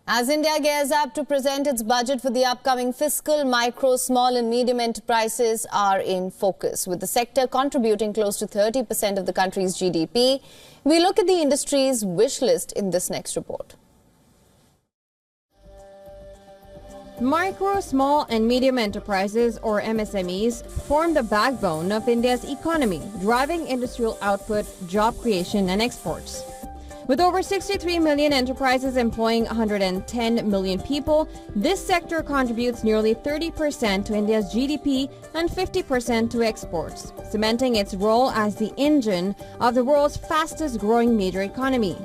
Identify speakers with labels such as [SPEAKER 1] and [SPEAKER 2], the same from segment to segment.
[SPEAKER 1] As India gears up to present its budget for the upcoming fiscal, micro, small and medium enterprises are in focus, with the sector contributing close to 30% of the country's GDP. We look at the industry's wish list in this next report.
[SPEAKER 2] Micro, small and medium enterprises, or MSMEs, form the backbone of India's economy, driving industrial output, job creation and exports. With over 63 million enterprises employing 110 million people, this sector contributes nearly 30% to India's GDP and 50% to exports, cementing its role as the engine of the world's fastest growing major economy.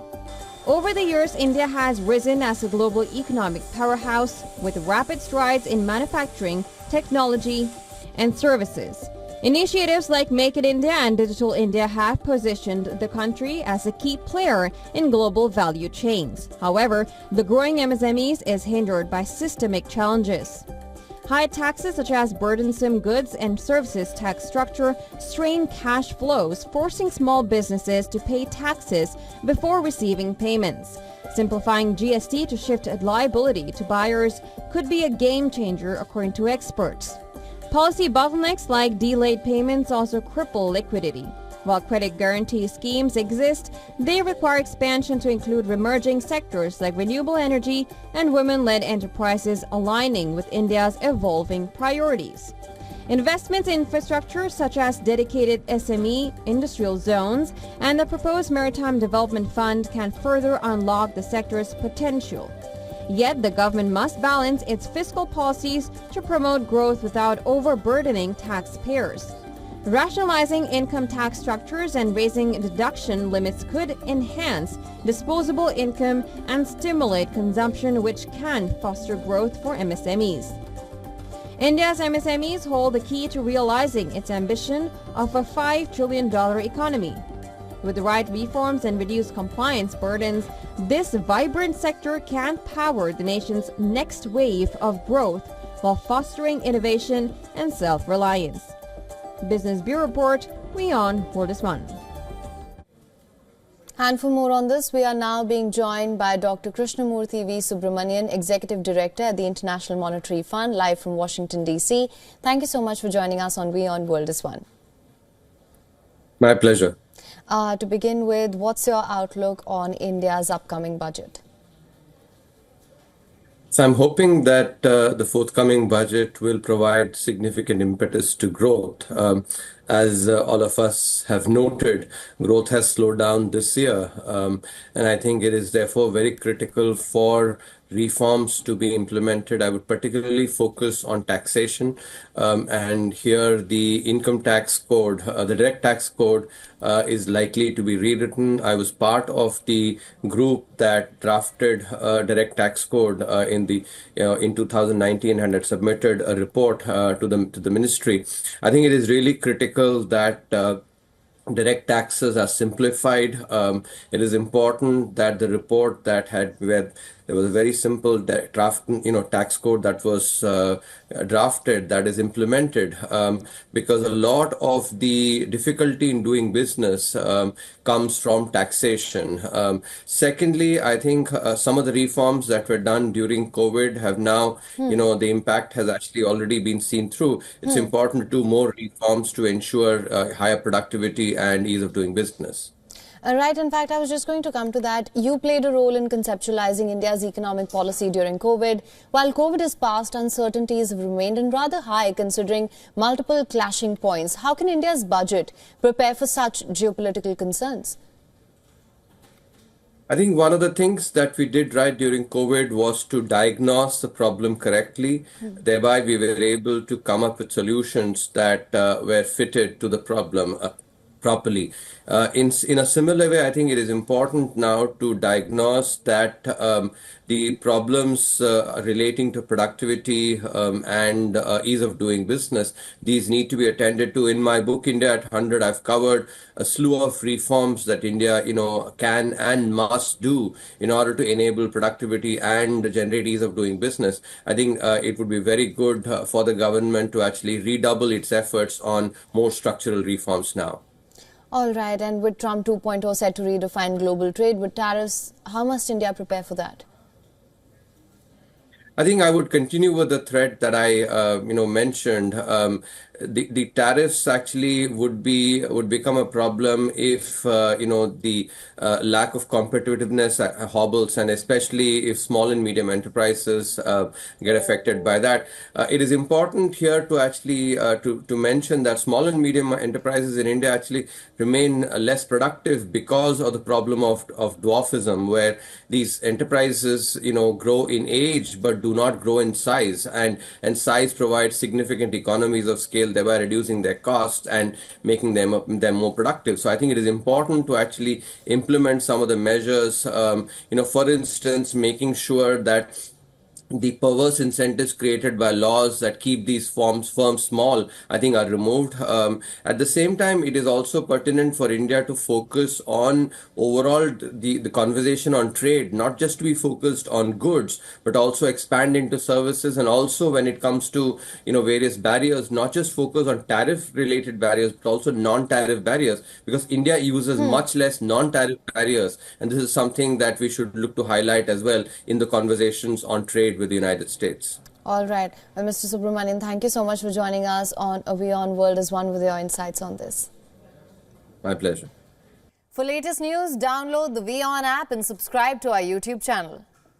[SPEAKER 2] Over the years, India has risen as a global economic powerhouse with rapid strides in manufacturing, technology, and services. Initiatives like Make in India and Digital India have positioned the country as a key player in global value chains. However, the growing MSMEs is hindered by systemic challenges. High taxes such as burdensome goods and services tax structure strain cash flows, forcing small businesses to pay taxes before receiving payments. Simplifying GST to shift liability to buyers could be a game changer, according to experts. Policy bottlenecks like delayed payments also cripple liquidity. While credit guarantee schemes exist, they require expansion to include emerging sectors like renewable energy and women-led enterprises, aligning with India's evolving priorities. Investments in infrastructure such as dedicated SME industrial zones and the proposed Maritime Development Fund can further unlock the sector's potential. Yet the government must balance its fiscal policies to promote growth without overburdening taxpayers. Rationalizing income tax structures and raising deduction limits could enhance disposable income and stimulate consumption, which can foster growth for MSMEs. India's MSMEs hold the key to realizing its ambition of a $5 trillion economy. With the right reforms and reduced compliance burdens, this vibrant sector can power the nation's next wave of growth while fostering innovation and self-reliance. Business Bureau Report, WION World is One.
[SPEAKER 1] And for more on this, we are now being joined by Dr. Krishnamurthy V. Subramanian, Executive Director at the International Monetary Fund, live from Washington, D.C. Thank you so much for joining us on WION World is One.
[SPEAKER 3] My pleasure.
[SPEAKER 1] To begin with, what's your outlook on India's upcoming budget?
[SPEAKER 3] So I'm hoping that the forthcoming budget will provide significant impetus to growth. As all of us have noted, growth has slowed down this year. And I think it is therefore very critical for reforms to be implemented. I would particularly focus on taxation. And here the income tax code, the direct tax code is likely to be rewritten. I was part of the group that drafted a direct tax code in 2019 and had submitted a report to the ministry. I think it is really critical that direct taxes are simplified. It is important that the report that had where there was a very simple draft, tax code that was drafted, that is implemented, because a lot of the difficulty in doing business comes from taxation. Secondly, I think some of the reforms that were done during COVID have now, the impact has actually already been seen through. It's important to do more reforms to ensure higher productivity and ease of doing business.
[SPEAKER 1] Right. In fact, I was just going to come to that. You played a role in conceptualizing India's economic policy during COVID. While COVID has passed, uncertainties have remained and rather high considering multiple clashing points. How can India's budget prepare for such geopolitical concerns?
[SPEAKER 3] I think one of the things that we did right during COVID was to diagnose the problem correctly. Thereby, we were able to come up with solutions that were fitted to the problem properly. In a similar way, I think it is important now to diagnose that the problems relating to productivity and ease of doing business, these need to be attended to. In my book, India at 100, I've covered a slew of reforms that India, can and must do in order to enable productivity and generate ease of doing business. I think it would be very good for the government to actually redouble its efforts on more structural reforms now.
[SPEAKER 1] All right. And with Trump 2.0 set to redefine global trade with tariffs, how must India prepare for that?
[SPEAKER 3] I think I would continue with the thread that I, mentioned. The tariffs actually would become a problem if the lack of competitiveness hobbles, and especially if small and medium enterprises get affected by that. It is important here to actually to mention that small and medium enterprises in India actually remain less productive because of the problem of dwarfism, where these enterprises grow in age but do not grow in size, and size provides significant economies of scale, thereby reducing their costs and making them more productive. So I think it is important to actually implement some of the measures, for instance, making sure that the perverse incentives created by laws that keep these firms small, I think, are removed. At the same time, it is also pertinent for India to focus on overall the conversation on trade, not just to be focused on goods, but also expand into services. And also when it comes to, various barriers, not just focus on tariff related barriers, but also non-tariff barriers, because India uses much less non-tariff barriers. And this is something that we should look to highlight as well in the conversations on trade with the United States.
[SPEAKER 1] All right. Well, Mr. Subramanian, thank you so much for joining us on A WION World as One with your insights on this.
[SPEAKER 3] My pleasure.
[SPEAKER 1] For latest news, download the WION app and subscribe to our YouTube channel.